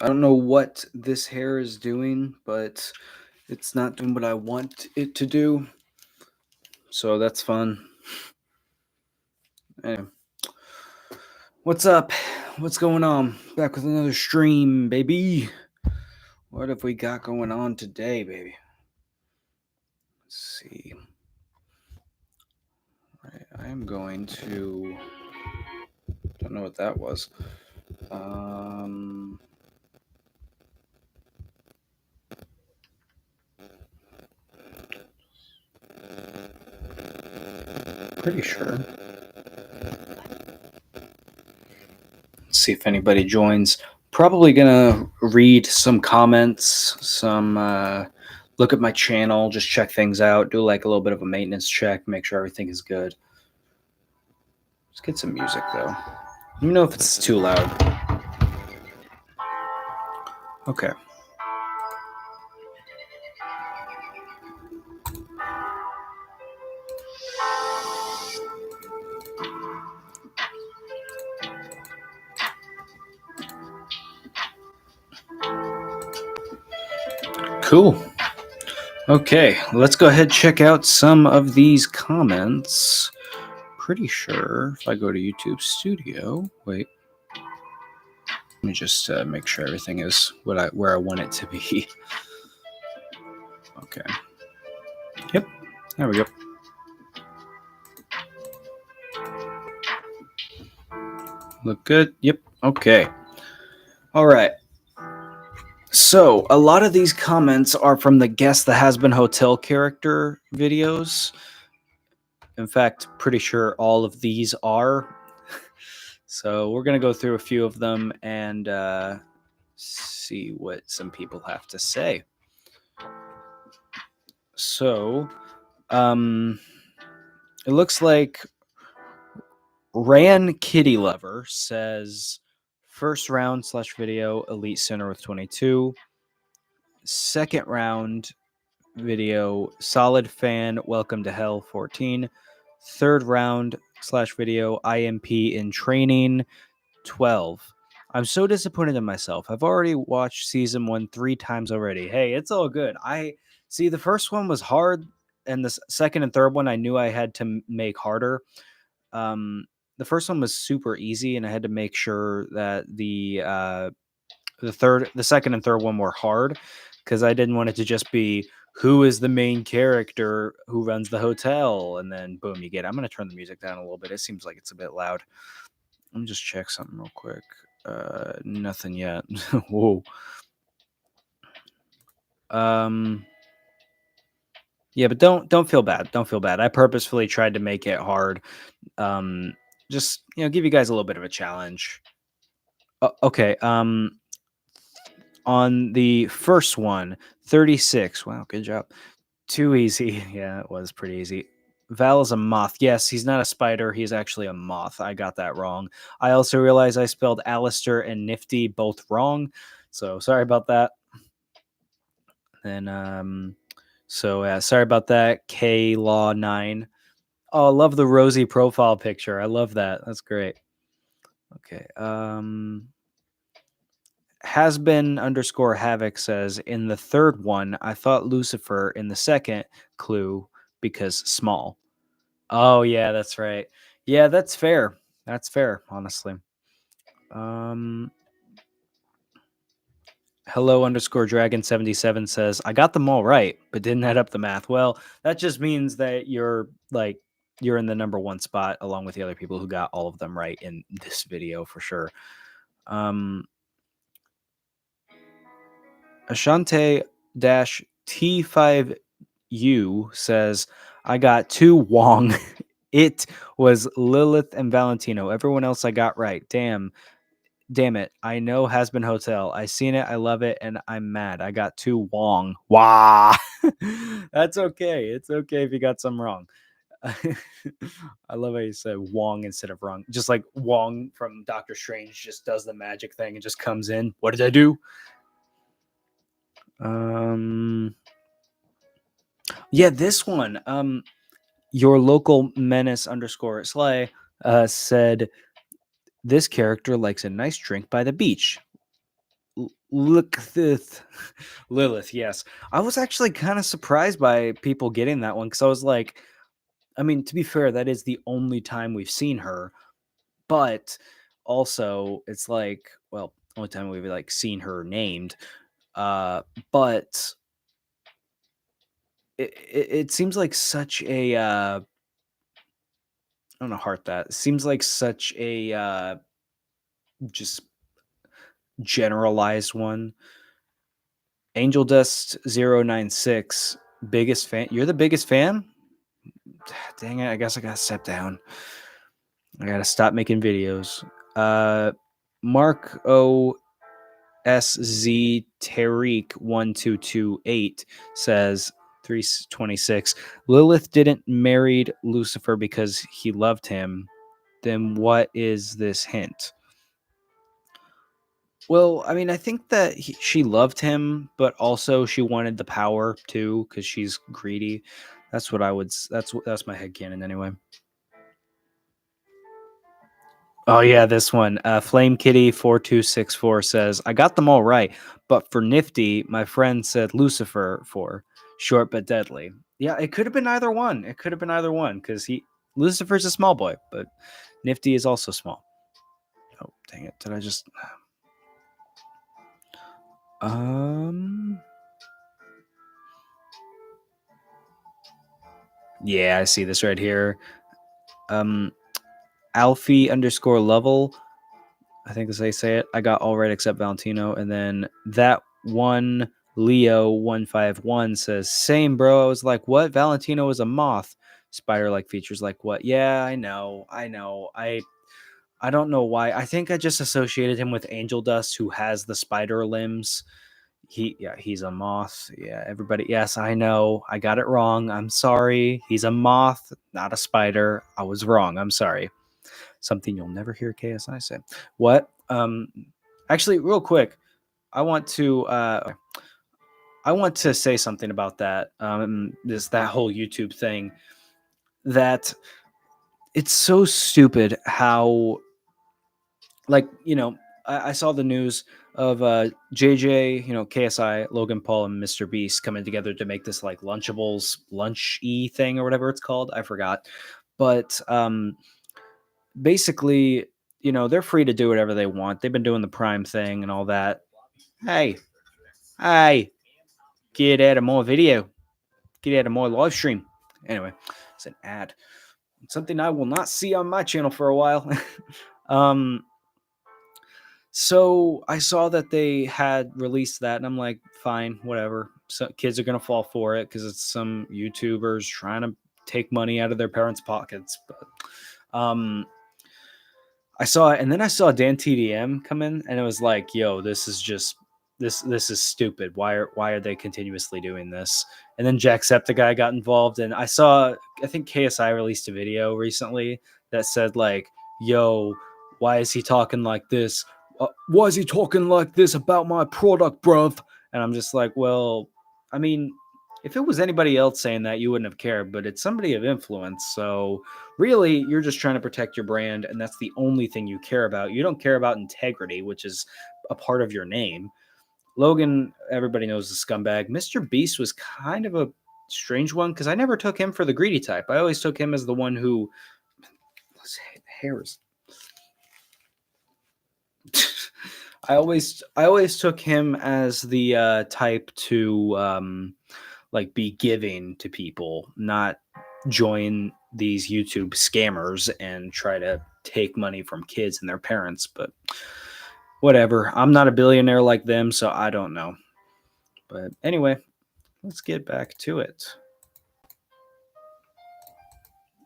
I don't know what this hair is doing, but it's not doing what I want it to do. So that's fun. Anyway, what's up? What's going on? Back with another stream, baby. What have we got going on today, baby? Let's see. I am going to. Don't know what that was. Pretty sure. Let's see if anybody joins. Probably gonna read some comments, look at my channel, just check things out, do like a little bit of a maintenance check, make sure everything is good. Let's get some music though. Let me know if it's too loud. Okay. Cool. Okay, let's go ahead and check out some of these comments. Pretty sure if I go to YouTube Studio, wait. Let me just make sure everything is where I want it to be. Okay. Yep. There we go. Look good. Yep. Okay. All right. So a lot of these comments are from the Guess the Has-Been Hotel character videos. In fact, pretty sure all of these are. So we're going to go through a few of them and see what some people have to say. So it looks like Ran Kitty Lover says first round / video Elite Center with 22. Second round video Solid Fan Welcome to Hell 14. Third round / video IMP in Training 12. I'm so disappointed in myself. I've already watched season 1 3 times already. Hey, it's all good. I see the first one was hard, and the second and third one I knew I had to make harder. The first one was super easy, and I had to make sure that the second and third one were hard because I didn't want it to just be who is the main character who runs the hotel, and then boom, you get it. I'm gonna turn the music down a little bit. It seems like it's a bit loud. Let me just check something real quick. Nothing yet. Whoa. Yeah, but don't feel bad. Don't feel bad. I purposefully tried to make it hard. Just give you guys a little bit of a challenge. Okay. On the first one, 36. Wow, good job. Too easy. Yeah, it was pretty easy. Val is a moth. Yes, he's not a spider. He's actually a moth. I got that wrong. I also realized I spelled Alistair and Nifty both wrong. So sorry about that. And sorry about that. K Law 9. Oh, I love the rosy profile picture. I love that. That's great. Okay. Has-been_havoc says in the third one, I thought Lucifer in the second clue because small. Oh yeah, that's right. Yeah, that's fair. That's fair, honestly. Hello_dragon77 says, I got them all right, but didn't add up the math. Well, that just means that you're in the number one spot along with the other people who got all of them right in this video for sure. Ashante-T5U says, I got 2 Wong. It was Lilith and Valentino. Everyone else I got right. Damn it. I know Has-Been Hotel. I seen it. I love it. And I'm mad. I got 2 Wong. Wah. That's okay. It's okay if you got some wrong. I love how you said Wong instead of wrong. Just like Wong from Doctor Strange just does the magic thing and just comes in. What did I do? Yeah, this one. Your local menace_slay said this character likes a nice drink by the beach. Lilith. Lilith, yes. I was actually kind of surprised by people getting that one because I was like, I mean, to be fair, that is the only time we've seen her, but also it's like, well, only time we've like seen her named. But it seems like such a I don't know, heart that. It seems like such a just generalized one. Angel Dust 096, biggest fan. You're the biggest fan? Dang it, I guess I gotta step down. I gotta stop making videos. Mark O S Z Tariq 1228 says 326. Lilith didn't married Lucifer because he loved him. Then what is this hint? Well, I mean, I think that she loved him, but also she wanted the power too because she's greedy. That's what I would. That's my headcanon anyway. Oh yeah, this one. Flame Kitty 4264 says, "I got them all right, but for Nifty, my friend said Lucifer for short but deadly." Yeah, it could have been either one. It could have been either one because Lucifer's a small boy, but Nifty is also small. Oh dang it! Did I just? Yeah, I see this right here. Alfie underscore level. I think that's how you say it. I got all right except Valentino. And then that one Leo 151 says, same bro. I was like, what? Valentino is a moth. Spider like features like what? Yeah, I know. I don't know why. I think I just associated him with Angel Dust, who has the spider limbs. He's a moth. Yeah, everybody. Yes, I know. I got it wrong. I'm sorry. He's a moth, not a spider. I was wrong. I'm sorry. Something you'll never hear KSI say. What? Actually, real quick, I want to say something about that. That whole YouTube thing. That it's so stupid how, like, I saw the news of JJ, KSI, Logan Paul, and Mr. Beast coming together to make this like Lunchables lunch-y thing or whatever it's called. I forgot, but basically, they're free to do whatever they want. They've been doing the Prime thing and all that. Hey, hey, get out of more video. Get out of more live stream. Anyway, it's an ad. Something I will not see on my channel for a while. um, so I saw that they had released that, and I'm like, fine, whatever. So kids are gonna fall for it because it's some YouTubers trying to take money out of their parents' pockets. But I saw it, and then I saw Dan TDM come in, and it was like, "Yo, this is just this is stupid. Why are they continuously doing this?" And then Jacksepticeye got involved, and I think KSI released a video recently that said like, "Yo, why is he talking like this? Why is he talking like this about my product, bruv?" And I'm just like, well, I mean, if it was anybody else saying that, you wouldn't have cared, but it's somebody of influence, so really you're just trying to protect your brand, and that's the only thing you care about. You don't care about integrity, which is a part of your name. Logan, everybody knows the scumbag. Mr. Beast was kind of a strange one because I never took him for the greedy type. I always took him as the one who his hair is I always took him as the type to like be giving to people, not join these YouTube scammers and try to take money from kids and their parents. But whatever. I'm not a billionaire like them, so I don't know. But anyway, let's get back to it.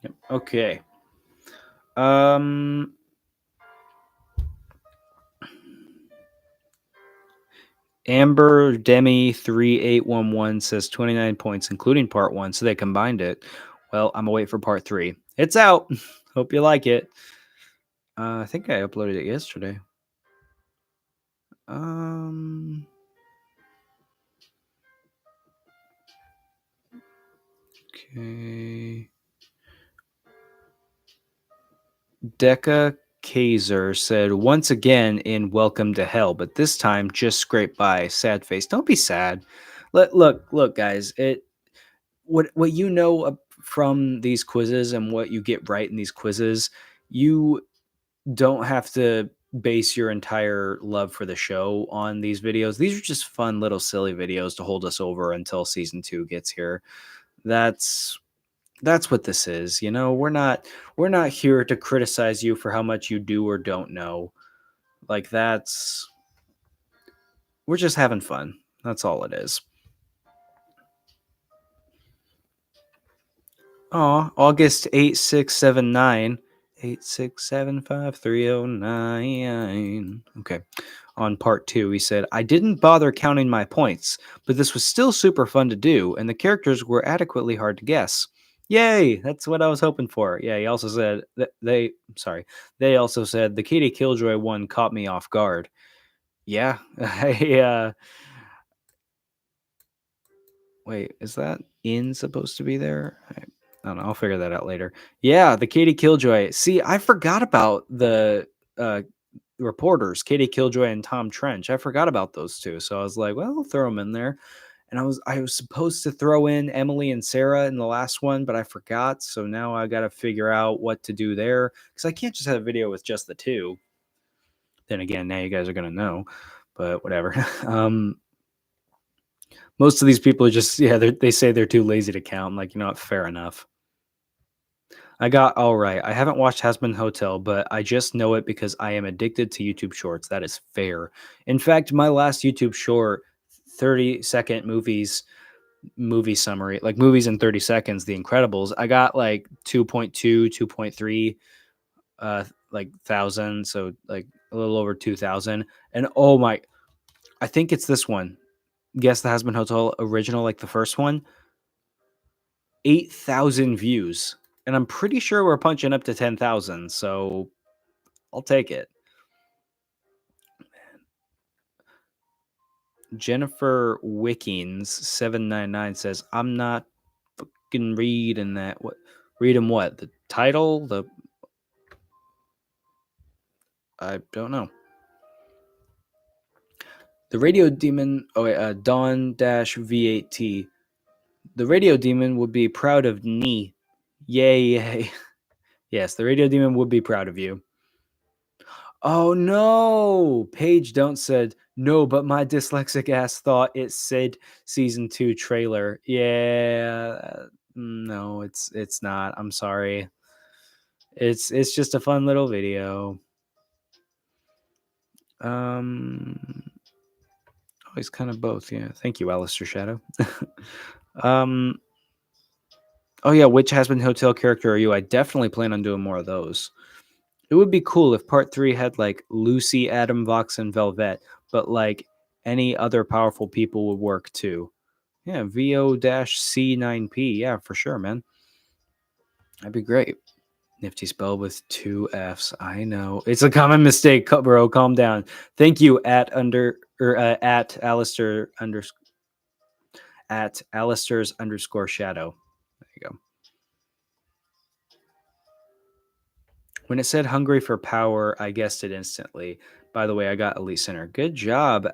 Yep. Okay. Amber Demi 3811 says 29 points, including part 1, so they combined it. Well, I'm gonna wait for part 3. It's out. Hope you like it. I think I uploaded it yesterday. Okay. Deca Kaiser said, once again in Welcome to Hell, but this time just scraped by. Sad face. Don't be sad. Look, guys. What you know from these quizzes and what you get right in these quizzes, you don't have to base your entire love for the show on these videos. These are just fun little silly videos to hold us over until season 2 gets here. That's what this is. We're not here to criticize you for how much you do or don't know. Like we're just having fun. That's all it is. Oh, August 8679 8675309. Okay. On part 2, he said, I didn't bother counting my points, but this was still super fun to do, and the characters were adequately hard to guess. Yay! That's what I was hoping for. Yeah, he also said that they also said the Katie Killjoy one caught me off guard. Yeah. Wait, is that in supposed to be there? I don't know. I'll figure that out later. Yeah, the Katie Killjoy. See, I forgot about the reporters, Katie Killjoy and Tom Trench. I forgot about those two. So I was like, well, I'll throw them in there. And I was supposed to throw in Emily and Sarah in the last one, but I forgot. So now I got to figure out what to do there because I can't just have a video with just the two. Then again, now you guys are gonna know, but whatever. Most of these people are just they say they're too lazy to count. I'm like, what? Fair enough. I got all right. I haven't watched Hazbin Hotel, but I just know it because I am addicted to YouTube Shorts. That is fair. In fact, my last YouTube short, 30-second movie summary, like movies in 30 seconds, The Incredibles, I got like 2.2, 2.3 like thousand, so like a little over 2,000. And oh my, I think it's this one. Guess the Hazbin Hotel original, like the first one, 8,000 views. And I'm pretty sure we're punching up to 10,000, so I'll take it. Jennifer Wickings 799 says, I'm not fucking reading that. What? Reading what? The title? I don't know. The Radio Demon, Dawn-V8T. The Radio Demon would be proud of me. Yay. Yes, the Radio Demon would be proud of you. Oh no! Paige Don't said, no, but my dyslexic ass thought it said season 2 trailer. Yeah. No, it's not. I'm sorry. It's just a fun little video. Always kind of both, yeah. Thank you, Alistair Shadow. Oh yeah, which Hazbin Hotel character are you? I definitely plan on doing more of those. It would be cool if part 3 had like Lucy, Adam, Vox, and Velvet, but like any other powerful people would work too. Yeah, VO-C9P. Yeah, for sure, man. That'd be great. Nifty spell with 2 Fs. I know. It's a common mistake, bro. Calm down. Thank you at Alistair at Alistair's _ shadow. There you go. When it said hungry for power, I guessed it instantly. By the way, I got Elite Center. Good job,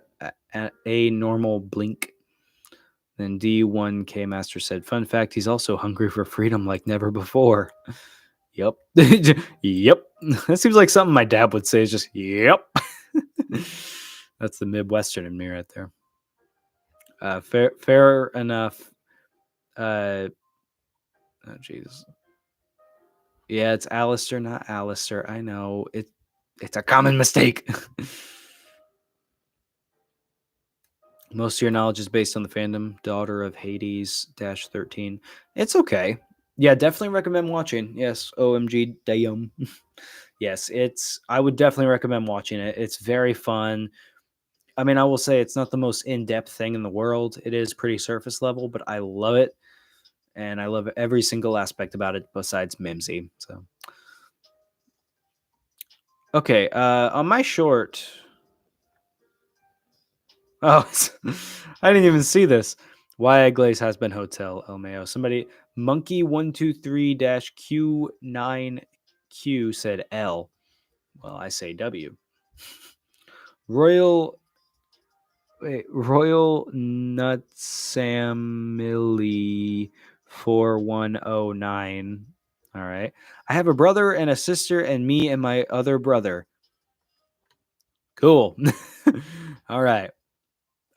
a normal blink. Then D1K Master said, fun fact, he's also hungry for freedom like never before. Yep. Yep. That seems like something my dad would say is just, yep. That's the Midwestern in me right there. Fair enough. Oh, Jesus. Yeah, it's Alistair, not Alistair. I know. It's a common mistake. Most of your knowledge is based on the fandom. Daughter of Hades -13. It's okay. Yeah, definitely recommend watching. Yes, OMG, damn. Yes, I would definitely recommend watching it. It's very fun. I mean, I will say it's not the most in-depth thing in the world. It is pretty surface level, but I love it. And I love every single aspect about it besides Mimsy. So, okay, on my short. Oh, I didn't even see this. Why I Glaze Hazbin Hotel, LMAO. Somebody, Monkey123-Q9Q said L. Well, I say W. Royal Nutsamily 4109. All right. I have a brother and a sister, and me and my other brother. Cool. All right.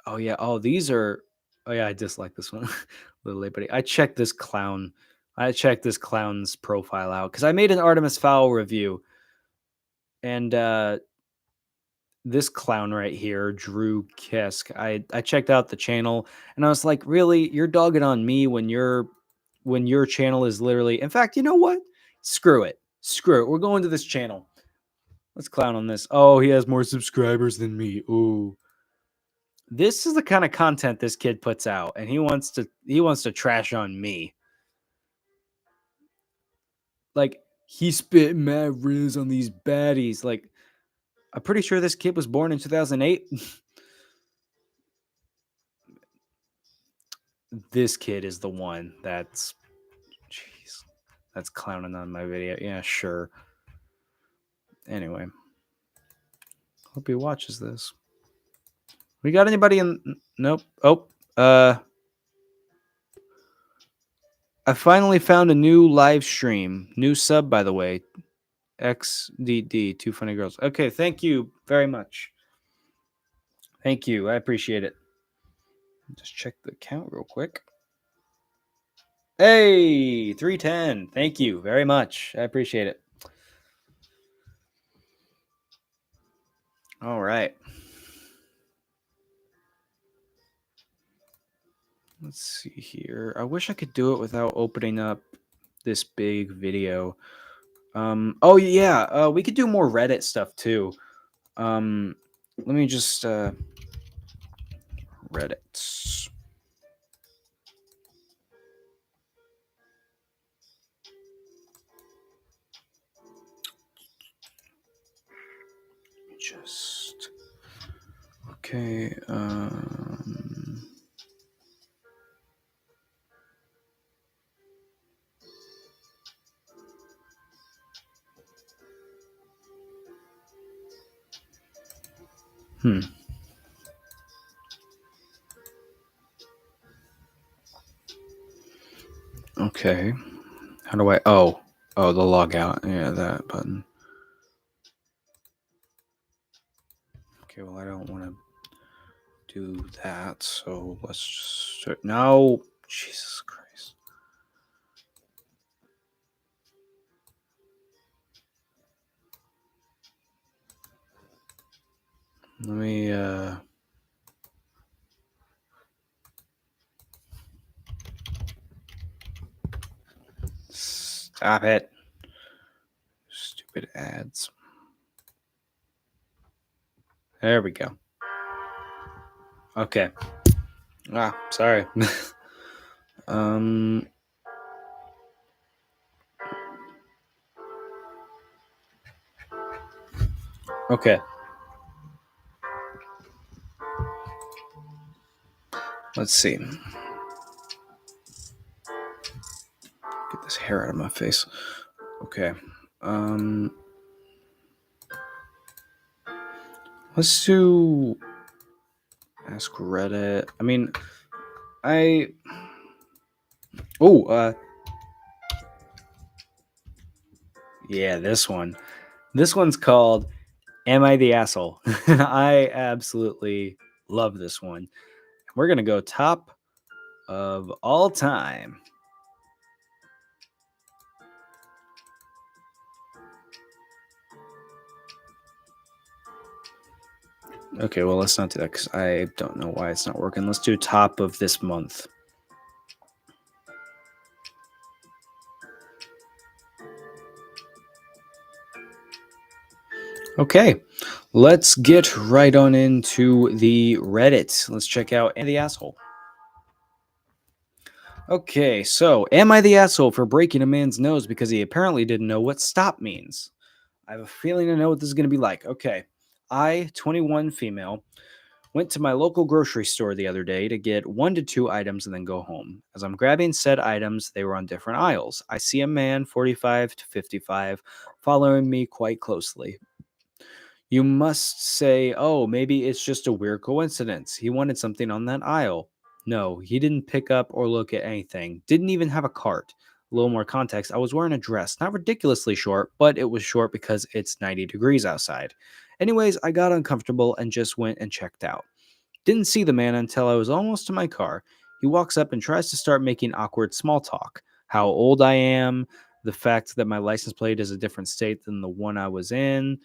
Oh yeah. Oh, these are. Oh yeah, I dislike this one. A little late, buddy. I checked this clown's profile out because I made an Artemis Fowl review, and this clown right here, Drew Kisk. I checked out the channel, and I was like, really, you're dogging on me when your channel is literally. In fact, you know what? Screw it. Screw it. We're going to this channel. Let's clown on this. Oh, he has more subscribers than me. Ooh. This is the kind of content this kid puts out, and he wants to trash on me. Like, he spit mad riz on these baddies. Like, I'm pretty sure this kid was born in 2008. This kid is the one that's clowning on my video. Yeah, sure. Anyway, hope he watches this. We got anybody in? Nope. Oh, I finally found a new live stream. New sub, by the way. XDD, Two Funny Girls. Okay, thank you very much. Thank you. I appreciate it. Just check the count real quick. Hey, 310. Thank you very much. I appreciate it. All right. Let's see here. I wish I could do it without opening up this big video. Oh yeah, we could do more Reddit stuff too. Let me just Reddit. Just okay. Okay. How do I? Oh, the log out. Yeah, that button. Okay. Well, I don't want to do that. So let's just start. No, Jesus Christ. Let me stop it. Stupid ads. There we go. Okay. Sorry. Okay. Let's see. Get this hair out of my face. Okay. Let's do Ask Reddit. I mean, yeah, this one. This one's called Am I the Asshole? I absolutely love this one. We're going to go top of all time. Okay, well, let's not do that because I don't know why it's not working. Let's do top of this month. Okay, let's get right on into the Reddit. Let's check out Am I the Asshole? Okay, so am I the asshole for breaking a man's nose because he apparently didn't know what stop means? I have a feeling I know what this is going to be like. Okay, I, 21 female, went to my local grocery store the other day to get 1 to 2 items and then go home. As I'm grabbing said items, they were on different aisles. I see a man, 45 to 55, following me quite closely. You must say, oh, maybe it's just a weird coincidence. He wanted something on that aisle. No, he didn't pick up or look at anything. Didn't even have a cart. A little more context, I was wearing a dress, not ridiculously short, but it was short because it's 90 degrees outside. Anyways, I got uncomfortable and just went and checked out. Didn't see the man until I was almost to my car. He walks up and tries to start making awkward small talk. How old I am, the fact that my license plate is a different state than the one I was in,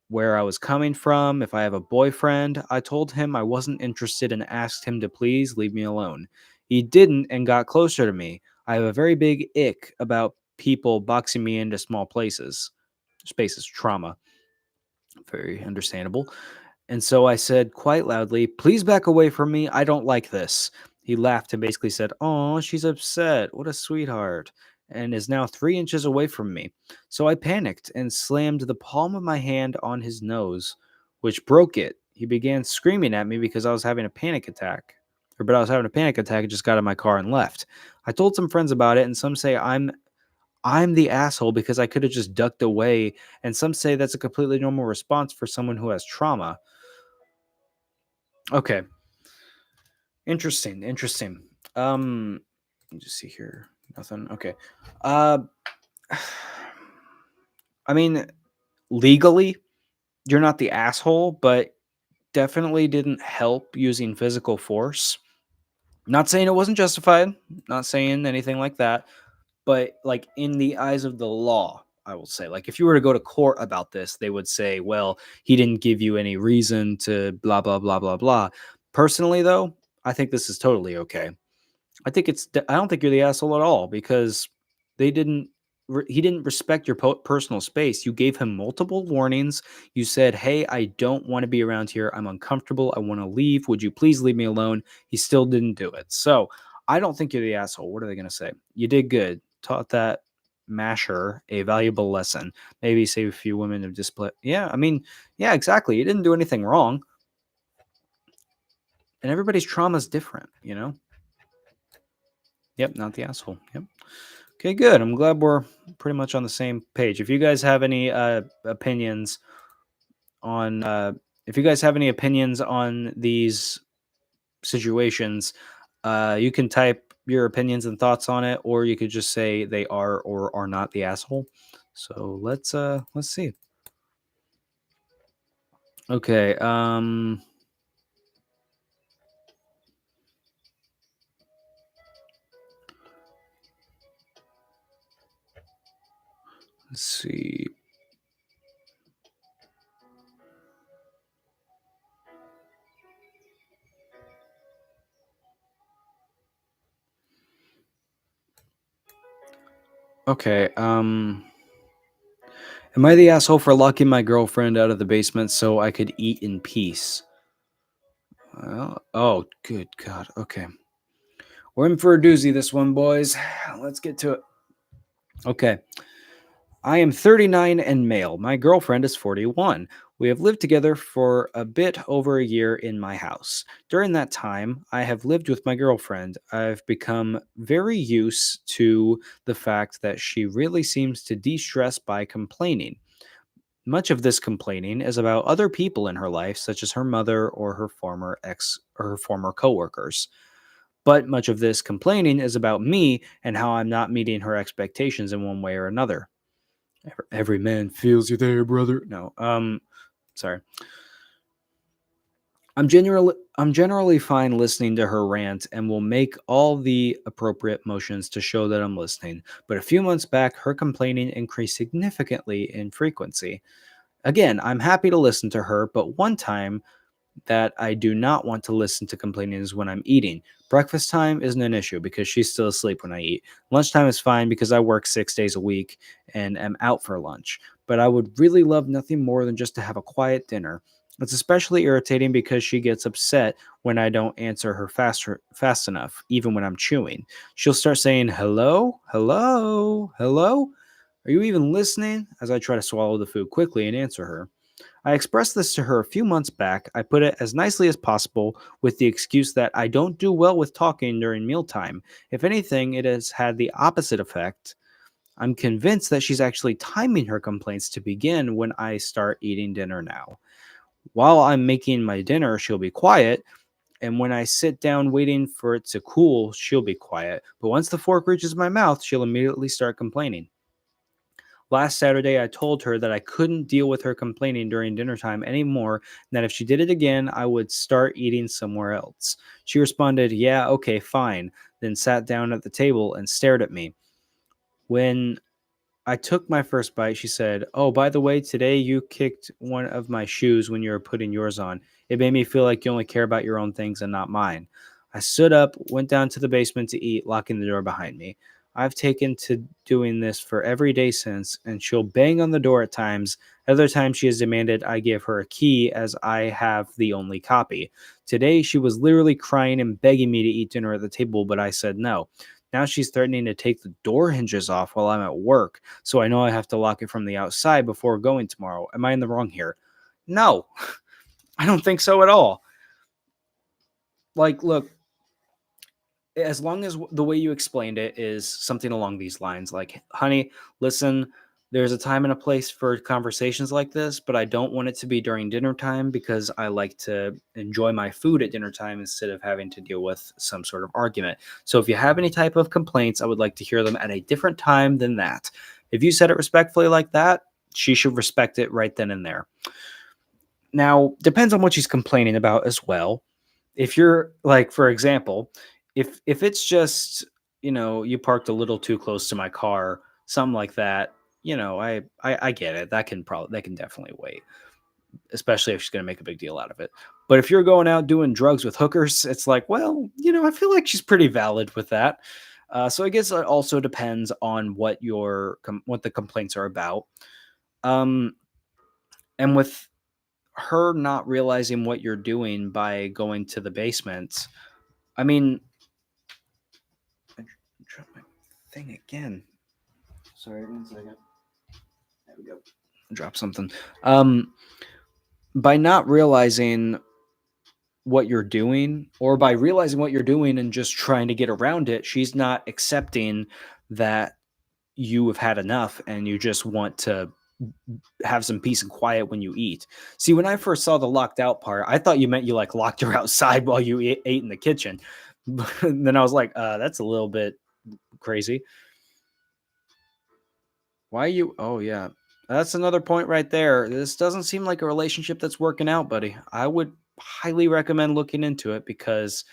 where I was coming from, if I have a boyfriend. I told him I wasn't interested and asked him to please leave me alone. He didn't and got closer to me. I have a very big ick about people boxing me into small places. Spaces, trauma. Very understandable. And so I said quite loudly, please back away from me. I don't like this. He laughed and basically said, oh, she's upset. What a sweetheart. And is now 3 inches away from me. So I panicked and slammed the palm of my hand on his nose, which broke it. He began screaming at me because I was having a panic attack. But I was having a panic attack and just got in my car and left. I told some friends about it, and some say I'm the asshole because I could have just ducked away, and some say that's a completely normal response for someone who has trauma. Okay. Interesting. Interesting. Let me just see here. Nothing. Okay. Uh I mean, legally, you're not the asshole, but definitely didn't help using physical force. Not saying it wasn't justified, not saying anything like that, but like in the eyes of the law, I will say, like if you were to go to court about this, they would say, well, he didn't give you any reason to blah blah blah blah blah. Personally though, I think this is totally okay. I don't think you're the asshole at all because they didn't he didn't respect your personal space. You gave him multiple warnings. You said, "Hey, I don't want to be around here. I'm uncomfortable. I want to leave. Would you please leave me alone?" He still didn't do it. So, I don't think you're the asshole. What are they going to say? You did good. Taught that masher a valuable lesson. Maybe save a few women of display. Yeah, I mean, yeah, exactly. You didn't do anything wrong. And everybody's trauma is different, you know? Yep, not the asshole. Yep. Okay, good. I'm glad we're pretty much on the same page. If you guys have any opinions on these situations, you can type your opinions and thoughts on it, or you could just say they are or are not the asshole. So let's see. Okay, let's see. Okay, am I the asshole for locking my girlfriend out of the basement so I could eat in peace? Well, oh, good God. Okay. We're in for a doozy this one, boys. Let's get to it. Okay. I am 39 and male. My girlfriend is 41. We have lived together for a bit over a year in my house. During that time, I have lived with my girlfriend. I've become very used to the fact that she really seems to de stress by complaining. Much of this complaining is about other people in her life, such as her mother or her former ex or her former coworkers. But much of this complaining is about me and how I'm not meeting her expectations in one way or another. Every man feels you there, brother. No, sorry. I'm generally fine listening to her rant and will make all the appropriate motions to show that I'm listening. But a few months back, her complaining increased significantly in frequency. Again, I'm happy to listen to her, but one time that I do not want to listen to complaining is when I'm eating. Breakfast time isn't an issue because she's still asleep when I eat. Lunchtime is fine because I work 6 days a week and am out for lunch. But I would really love nothing more than just to have a quiet dinner. It's especially irritating because she gets upset when I don't answer her fast enough, even when I'm chewing. She'll start saying, hello, hello, hello. Are you even listening? As I try to swallow the food quickly and answer her. I expressed this to her a few months back. I put it as nicely as possible with the excuse that I don't do well with talking during mealtime. If anything, it has had the opposite effect. I'm convinced that she's actually timing her complaints to begin when I start eating dinner now. While I'm making my dinner, she'll be quiet. And when I sit down waiting for it to cool, she'll be quiet. But once the fork reaches my mouth, she'll immediately start complaining. Last Saturday, I told her that I couldn't deal with her complaining during dinner time anymore, and that if she did it again, I would start eating somewhere else. She responded, "Yeah, okay, fine," then sat down at the table and stared at me. When I took my first bite, she said, "Oh, by the way, today you kicked one of my shoes when you were putting yours on. It made me feel like you only care about your own things and not mine." I stood up, went down to the basement to eat, locking the door behind me. I've taken to doing this for every day since, and she'll bang on the door at times. Other times, she has demanded I give her a key as I have the only copy. Today, she was literally crying and begging me to eat dinner at the table, but I said no. Now she's threatening to take the door hinges off while I'm at work, so I know I have to lock it from the outside before going tomorrow. Am I in the wrong here? No, I don't think so at all. Like, look, as long as the way you explained it is something along these lines, like, honey, listen, there's a time and a place for conversations like this, but I don't want it to be during dinner time because I like to enjoy my food at dinner time instead of having to deal with some sort of argument. So if you have any type of complaints, I would like to hear them at a different time than that. If you said it respectfully like that, she should respect it right then and there. Now, depends on what she's complaining about as well. If you're like, for example, if it's just, you parked a little too close to my car, something like that, I get it. That can definitely wait, especially if she's going to make a big deal out of it. But if you're going out doing drugs with hookers, it's like, well, I feel like she's pretty valid with that. So I guess it also depends on what the complaints are about. Um, and with her not realizing what you're doing by going to the basement, I mean, I dropped my thing again. Sorry, 1 second. There we go. Drop something. By not realizing what you're doing, or by realizing what you're doing and just trying to get around it, she's not accepting that you have had enough and you just want to have some peace and quiet when you eat. See, when I first saw the locked out part, I thought you meant you like locked her outside while you ate in the kitchen. But then I was like, that's a little bit crazy. Why you? Oh, yeah. That's another point right there. This doesn't seem like a relationship that's working out, buddy. I would highly recommend looking into it because,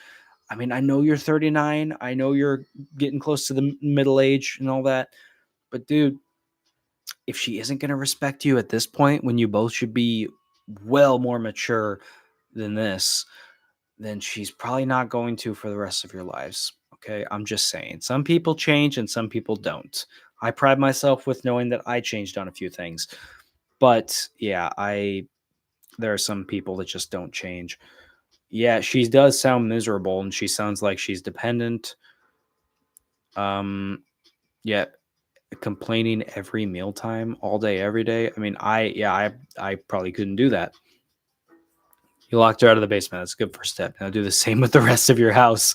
I mean, I know you're 39. I know you're getting close to the middle age and all that. But, dude, if she isn't going to respect you at this point when you both should be well more mature than this, then she's probably not going to for the rest of your lives. Okay. I'm just saying. Some people change and some people don't. I pride myself with knowing that I changed on a few things. But yeah, there are some people that just don't change. Yeah, she does sound miserable and she sounds like she's dependent. Um yeah, complaining every mealtime all day every day. I mean, I probably couldn't do that. You locked her out of the basement. That's a good first step. Now do the same with the rest of your house.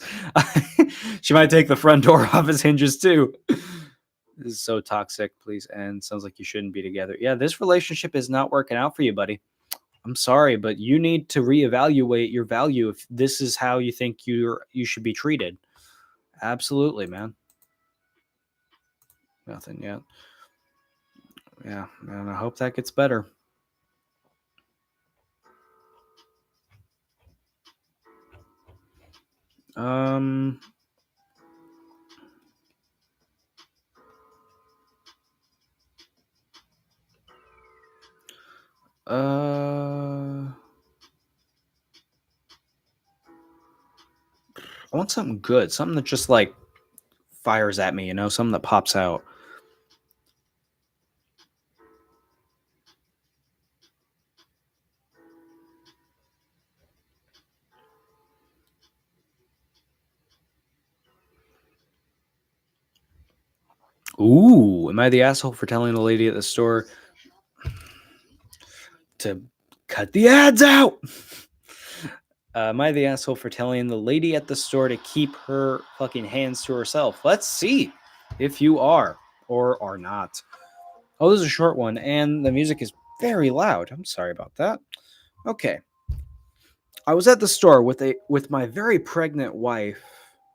She might take the front door off its hinges too. This is so toxic. Please end. Sounds like you shouldn't be together. Yeah, this relationship is not working out for you, buddy. I'm sorry, but you need to reevaluate your value if this is how you think you should be treated. Absolutely, man. Nothing yet. Yeah, man. I hope that gets better. Um. I want something good, something that just like fires at me, something that pops out. Ooh, am I the asshole for telling the lady at the store to cut the ads out? Am I the asshole for telling the lady at the store to keep her fucking hands to herself? Let's see if you are or are not. Oh, this is a short one, and the music is very loud. I'm sorry about that. Okay. I was at the store with my very pregnant wife.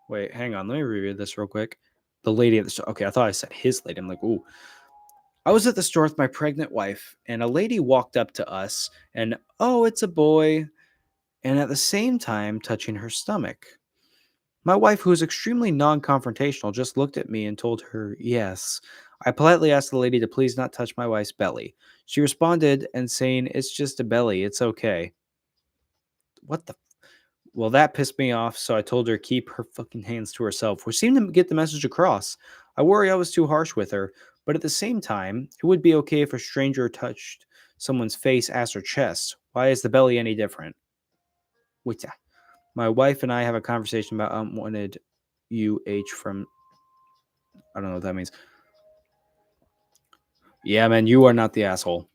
Wait, hang on. Let me reread this real quick. The lady at the store. Okay, I thought I said his lady. I'm like, ooh. I was at the store with my pregnant wife, and a lady walked up to us, and oh, it's a boy, and at the same time touching her stomach. My wife, who is extremely non confrontational, just looked at me and told her yes. I politely asked the lady to please not touch my wife's belly. She responded and saying, "It's just a belly, it's okay." What the? Well, that pissed me off, so I told her to keep her fucking hands to herself, which seemed to get the message across. I worry I was too harsh with her, but at the same time, it would be okay if a stranger touched someone's face, ass, or chest. Why is the belly any different? Wait, my wife and I have a conversation about unwanted from. I don't know what that means. Yeah, man, you are not the asshole.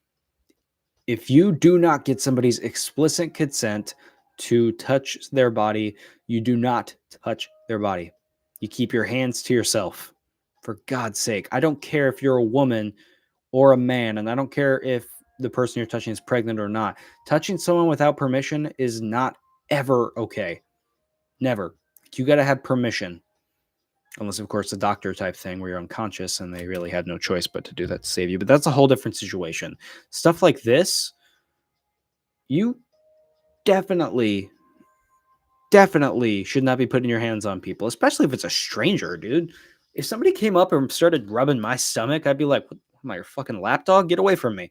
If you do not get somebody's explicit consent to touch their body, you do not touch their body. You keep your hands to yourself. For God's sake, I don't care if you're a woman or a man, and I don't care if the person you're touching is pregnant or not. Touching someone without permission is not ever okay. Never. You got to have permission. Unless, of course, the doctor type thing where you're unconscious and they really had no choice but to do that to save you. But that's a whole different situation. Stuff like this, you definitely, definitely should not be putting your hands on people, especially if it's a stranger, dude. If somebody came up and started rubbing my stomach, I'd be like, what am I, your fucking lapdog? Get away from me.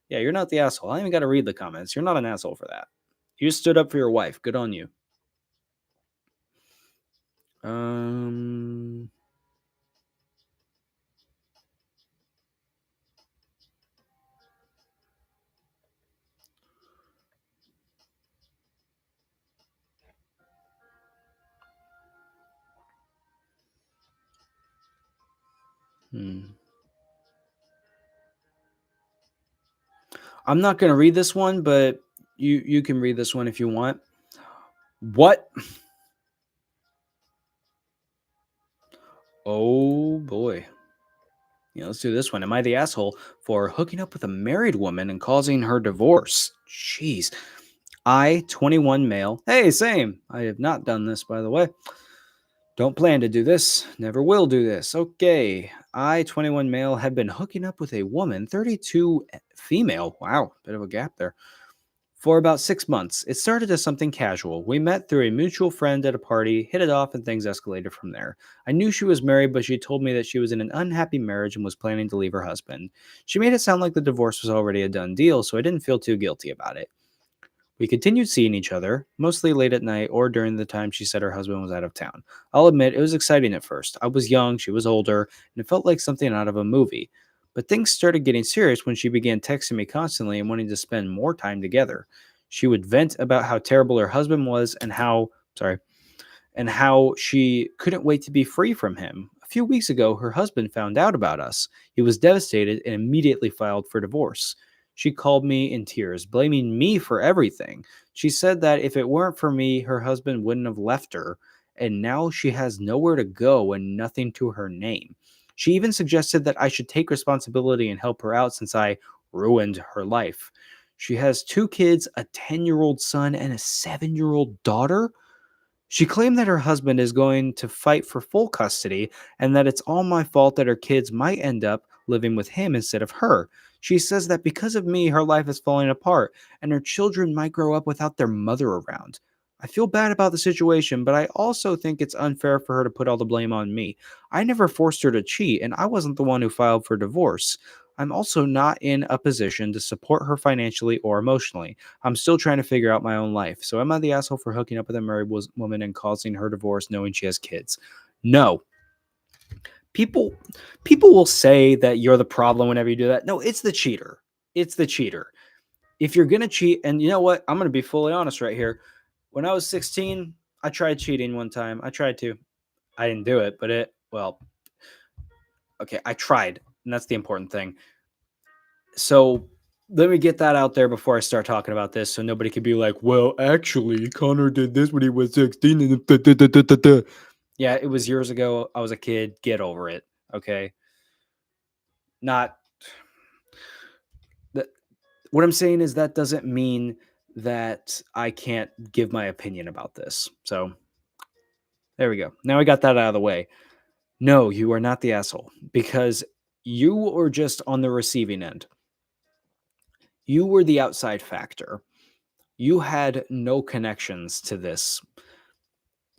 Yeah, you're not the asshole. I even got to read the comments. You're not an asshole for that. You stood up for your wife. Good on you. Um, hmm. I'm not going to read this one, but you can read this one if you want. What? Oh boy. Yeah, let's do this one. Am I the asshole for hooking up with a married woman and causing her divorce? Jeez. I, 21 male. Hey, same. I have not done this, by the way. Don't plan to do this. Never will do this. Okay. I, 21 male, have been hooking up with a woman, 32 female. Wow, bit of a gap there. For about 6 months. It started as something casual. We met through a mutual friend at a party, hit it off, and things escalated from there. I knew she was married, but she told me that she was in an unhappy marriage and was planning to leave her husband. She made it sound like the divorce was already a done deal, so I didn't feel too guilty about it. We continued seeing each other, mostly late at night or during the time she said her husband was out of town. I'll admit, it was exciting at first. I was young, she was older, and it felt like something out of a movie. But things started getting serious when she began texting me constantly and wanting to spend more time together. She would vent about how terrible her husband was and how she couldn't wait to be free from him. A few weeks ago, her husband found out about us. He was devastated and immediately filed for divorce. She called me in tears, blaming me for everything. She said that if it weren't for me, her husband wouldn't have left her, and now she has nowhere to go and nothing to her name. She even suggested that I should take responsibility and help her out since I ruined her life. She has two kids, a 10-year-old son and a 7-year-old daughter. She claimed that her husband is going to fight for full custody and that it's all my fault that her kids might end up living with him instead of her. She says that because of me, her life is falling apart and her children might grow up without their mother around. I feel bad about the situation, but I also think it's unfair for her to put all the blame on me. I never forced her to cheat, and I wasn't the one who filed for divorce. I'm also not in a position to support her financially or emotionally. I'm still trying to figure out my own life. So am I the asshole for hooking up with a married woman and causing her divorce knowing she has kids? No. People people will say that you're the problem whenever you do that. No, it's the cheater. It's the cheater. If you're going to cheat, and you know what? I'm going to be fully honest right here. When I was 16, I tried cheating one time. I tried to. I didn't do it, but okay, I tried. And that's the important thing. So let me get that out there before I start talking about this so nobody could be like, well, actually, Connor did this when he was 16. And da, da, da, da, da, da." Yeah, it was years ago. I was a kid. Get over it. Okay. Not that. What I'm saying is that doesn't mean that I can't give my opinion about this. So there we go. Now I got that out of the way. No, you are not the asshole because you were just on the receiving end. You were the outside factor. You had no connections to this.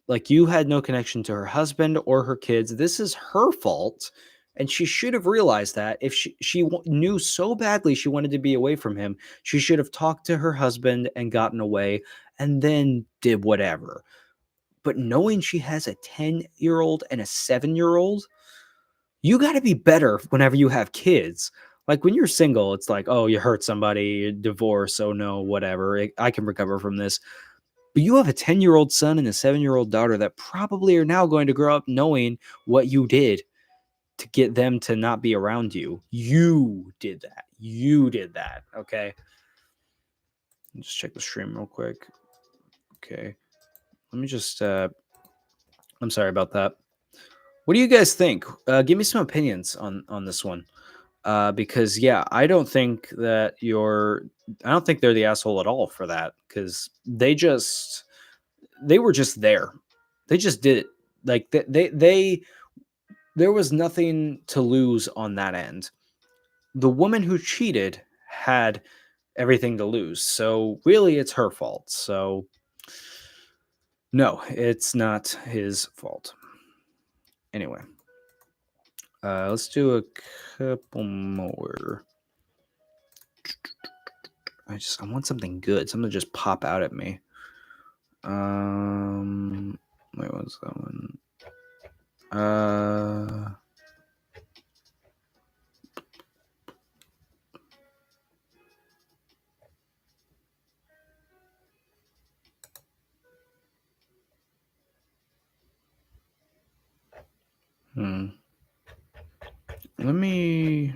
Like, you had no connection to her husband or her kids. This is her fault. And she should have realized that if knew so badly she wanted to be away from him, she should have talked to her husband and gotten away and then did whatever. But knowing she has a 10-year-old and a 7-year-old, you got to be better whenever you have kids. Like, when you're single, it's like, oh, you hurt somebody, divorce, oh no, whatever. I can recover from this. But you have a 10-year-old son and a 7-year-old daughter that probably are now going to grow up knowing what you did to get them to not be around you. You did that. You did that. Okay. Just check the stream real quick. Okay. Let me just I'm sorry about that. What do you guys think? Give me some opinions on this one. Because yeah, I don't think they're the asshole at all for that, because they were just there. They just did it. Like they there was nothing to lose on that end. The woman who cheated had everything to lose. So really it's her fault. So no, it's not his fault. Anyway, let's do a couple more. I want something good, something to just pop out at me. Wait, what's that one? Let me.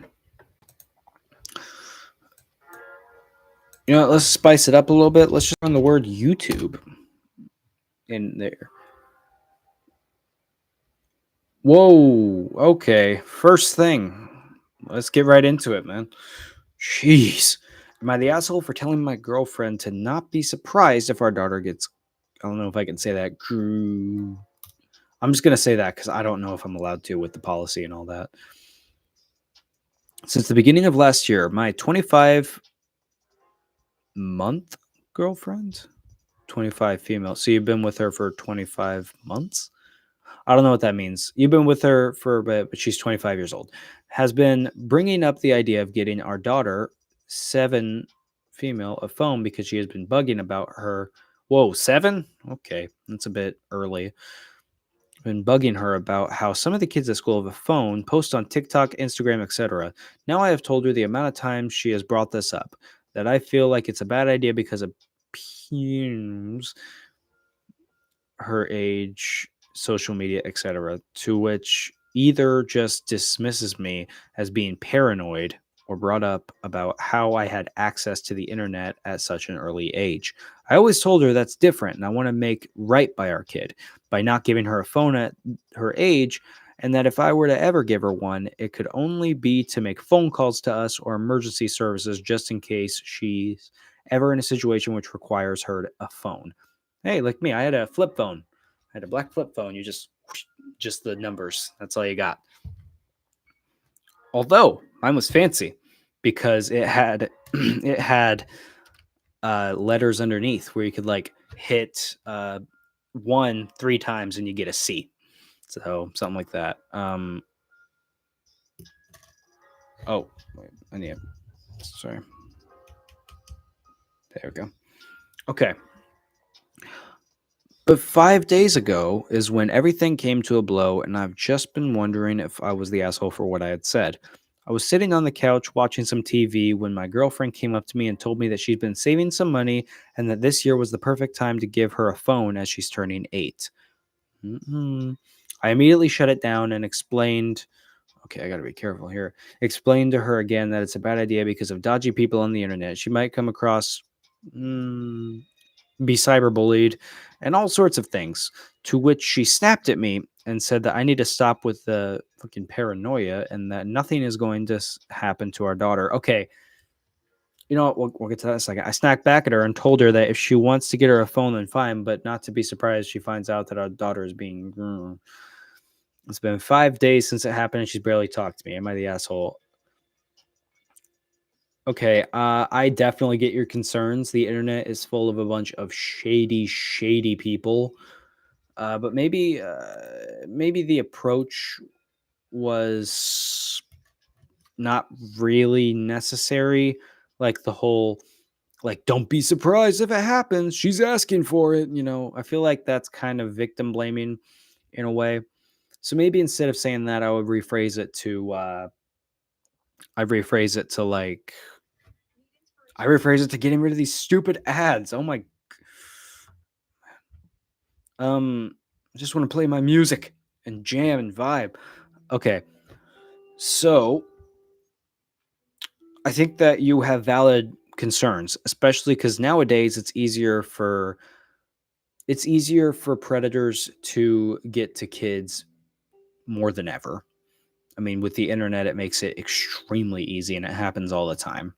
Let's spice it up a little bit. Let's just run the word YouTube in there. Whoa. Okay. First thing. Let's get right into it, man. Jeez. Am I the asshole for telling my girlfriend to not be surprised if our daughter gets. I don't know if I can say that. I'm just going to say that because I don't know if I'm allowed to with the policy and all that. Since the beginning of last year, my 25-month girlfriend, 25 female. So you've been with her for 25 months? I don't know what that means. You've been with her for a bit, but she's 25 years old. Has been bringing up the idea of getting our daughter, 7 female, a phone because she has been bugging about her. Whoa, 7? Okay, that's a bit early. Been bugging her about how some of the kids at school have a phone, post on TikTok, Instagram, etc. Now I have told her the amount of times she has brought this up, that I feel like it's a bad idea because of her age, social media, etc., to which either just dismisses me as being paranoid or brought up about how I had access to the internet at such an early age. I always told her that's different and I want to make right by our kid by not giving her a phone at her age, and that if I were to ever give her one, it could only be to make phone calls to us or emergency services just in case she's ever in a situation which requires her a phone. Hey, like me, I had a flip phone. I had a black flip phone. You just the numbers. That's all you got. Although mine was fancy because it had it had letters underneath where you could like hit 1 3 times and you get a C. So something like that. Oh, wait, I need. Sorry. There we go. Okay. But 5 days ago is when everything came to a blow, and I've just been wondering if I was the asshole for what I had said. I was sitting on the couch watching some TV when my girlfriend came up to me and told me that she's been saving some money and that this year was the perfect time to give her a phone as she's turning 8. I immediately shut it down and explained. Okay, I got to be careful here. Explained to her again that it's a bad idea because of dodgy people on the internet. She might come across, be cyberbullied, and all sorts of things. To which she snapped at me and said that I need to stop with the fucking paranoia and that nothing is going to happen to our daughter. Okay, You know what? We'll get to that in a second. I snapped back at her and told her that if she wants to get her a phone, then fine, but not to be surprised she finds out that our daughter is being groomed. It's been 5 days since it happened, and she's barely talked to me. Am I the asshole? Okay, I definitely get your concerns. The internet is full of a bunch of shady people. But maybe the approach was not really necessary. Like the whole like don't be surprised if it happens. She's asking for it. I feel like that's kind of victim blaming in a way. So maybe instead of saying that, like I rephrase it to getting rid of these stupid ads. Oh my I just want to play my music and jam and vibe. Okay. So I think that you have valid concerns, especially because nowadays it's easier for predators to get to kids more than ever. I mean, with the internet, it makes it extremely easy and it happens all the time.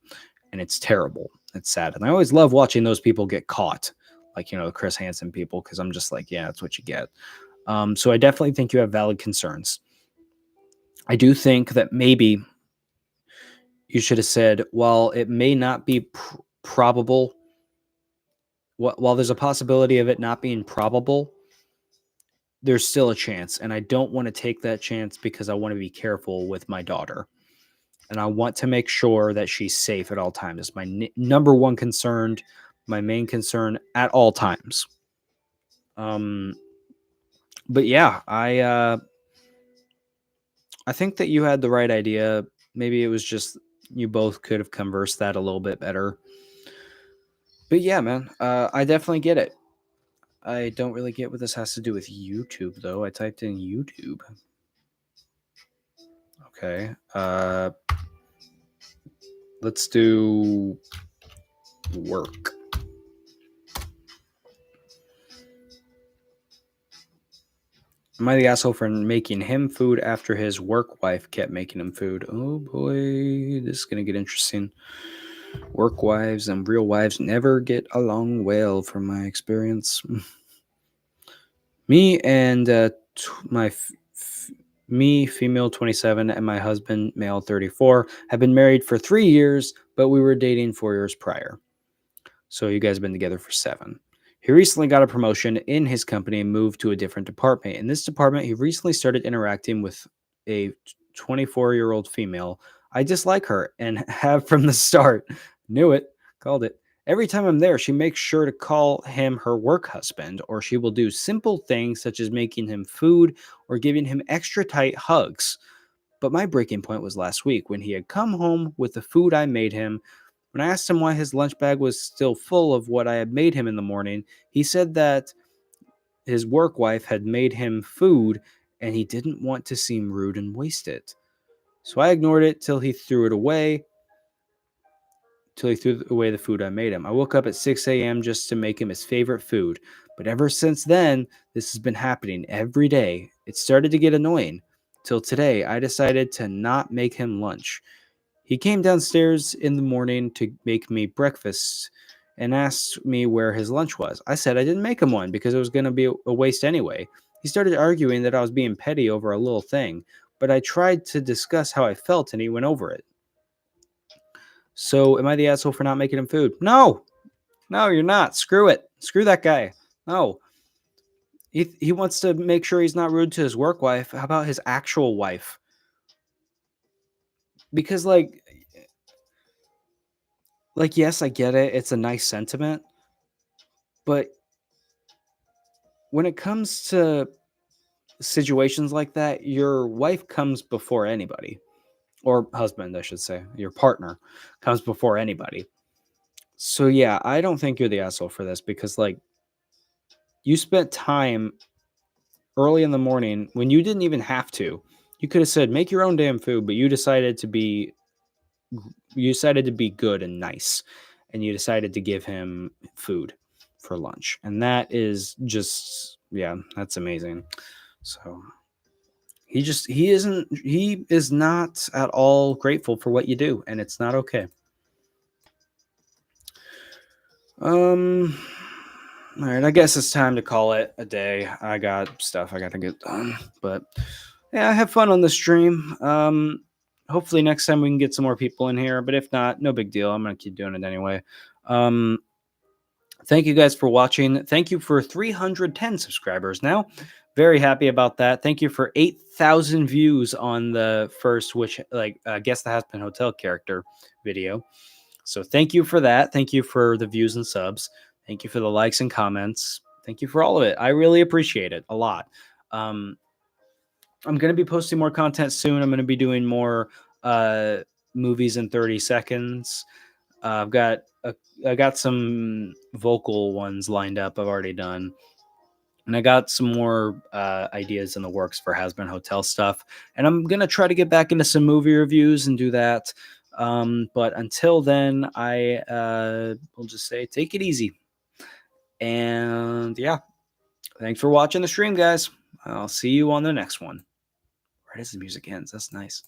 And it's terrible. It's sad. And I always love watching those people get caught, like, the Chris Hansen people, because I'm just like, yeah, that's what you get. So I definitely think you have valid concerns. I do think that maybe you should have said, while it may not be probable, while there's a possibility of it not being probable, there's still a chance. And I don't want to take that chance because I want to be careful with my daughter. And I want to make sure that she's safe at all times. It's my number one concern, my main concern at all times. But yeah, I think that you had the right idea. Maybe it was just you both could have conversed that a little bit better. But yeah, man, I definitely get it. I don't really get what this has to do with YouTube, though. I typed in YouTube. Okay. Let's do work. Am I the asshole for making him food after his work wife kept making him food? Oh boy, this is going to get interesting. Work wives and real wives never get along well, from my experience. Me and me, female 27, and my husband, male 34, have been married for 3 years, but we were dating 4 years prior. So you guys have been together for 7. He recently got a promotion in his company and moved to a different department. In this department, he recently started interacting with a 24-year-old female. I dislike her and have from the start. Knew it. Called it. Every time I'm there, she makes sure to call him her work husband, or she will do simple things such as making him food or giving him extra tight hugs. But my breaking point was last week when he had come home with the food I made him. When I asked him why his lunch bag was still full of what I had made him in the morning, he said that his work wife had made him food and he didn't want to seem rude and waste it. So I ignored it till he threw away the food I made him. I woke up at 6 a.m. just to make him his favorite food. But ever since then, this has been happening every day. It started to get annoying. Till today, I decided to not make him lunch. He came downstairs in the morning to make me breakfast and asked me where his lunch was. I said I didn't make him one because it was going to be a waste anyway. He started arguing that I was being petty over a little thing, but I tried to discuss how I felt and he went over it. So, am I the asshole for not making him food? No, you're not. Screw it. Screw that guy. No. He wants to make sure he's not rude to his work wife. How about his actual wife? Because, yes, I get it. It's a nice sentiment. But when it comes to situations like that, your wife comes before anybody, or husband, I should say. Your partner comes before anybody. So, yeah, I don't think you're the asshole for this because, you spent time early in the morning when you didn't even have to. You could have said, make your own damn food, but you decided to be good and nice, and you decided to give him food for lunch. And that is just, yeah, that's amazing. So he is not at all grateful for what you do, and it's not okay. All right, I guess it's time to call it a day. I got stuff I got to get done, but yeah, I have fun on the stream. Hopefully next time we can get some more people in here, but if not, no big deal. I'm gonna keep doing it anyway. Thank you guys for watching. Thank you for 310 subscribers now. Very happy about that. Thank you for 8,000 views on the first Guess the Hazbin Hotel character video. So thank you for that. Thank you for the views and subs. Thank you for the likes and comments. Thank you for all of it. I really appreciate it a lot. I'm going to be posting more content soon. I'm going to be doing more movies in 30 seconds. I got some vocal ones lined up. I've already done. And I got some more ideas in the works for Hazbin Hotel stuff. And I'm going to try to get back into some movie reviews and do that. But until then, I will just say take it easy. And yeah, thanks for watching the stream, guys. I'll see you on the next one. Right as the music ends. That's nice.